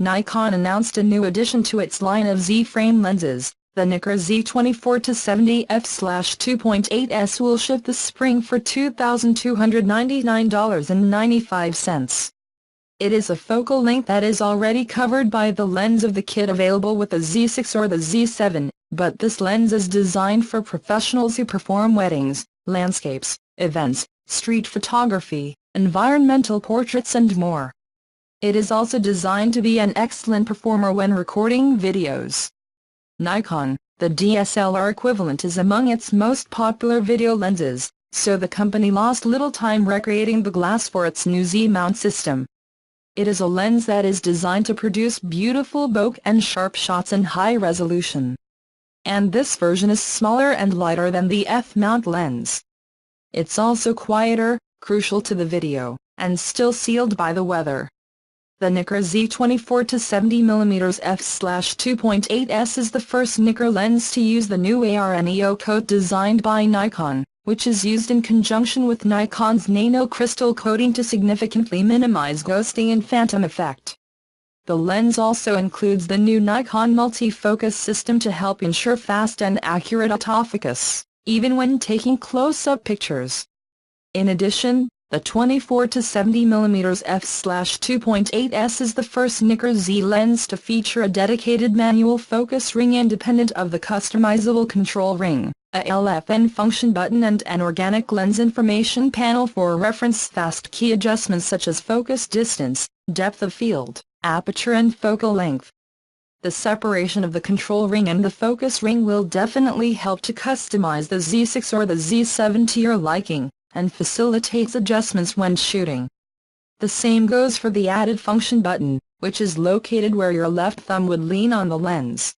Nikon announced a new addition to its line of Z-frame lenses. The Nikkor Z 24-70 f/2.8s will ship this spring for $2,299.95. It is a focal length that is already covered by the lens of the kit available with the Z6 or the Z7, but this lens is designed for professionals who perform weddings, landscapes, events, street photography, environmental portraits and more. It is also designed to be an excellent performer when recording videos. Nikon, the DSLR equivalent, is among its most popular video lenses, so the company lost little time recreating the glass for its new Z mount system. It is a lens that is designed to produce beautiful bokeh and sharp shots in high resolution. And this version is smaller and lighter than the F-mount lens. It's also quieter, crucial to the video, and still sealed by the weather. The Nikkor Z 24-70mm f/2.8s is the first Nikkor lens to use the new ARNEO coat designed by Nikon, which is used in conjunction with Nikon's nano crystal coating to significantly minimize ghosting and phantom effect. The lens also includes the new Nikon multi-focus system to help ensure fast and accurate autofocus, even when taking close-up pictures. In addition, the 24-70mm f/2.8s is the first Nikkor Z lens to feature a dedicated manual focus ring independent of the customizable control ring, a LFN function button and an organic lens information panel for reference fast key adjustments such as focus distance, depth of field, aperture and focal length. The separation of the control ring and the focus ring will definitely help to customize the Z6 or the Z7 to your liking, and facilitates adjustments when shooting. The same goes for the added function button, which is located where your left thumb would lean on the lens.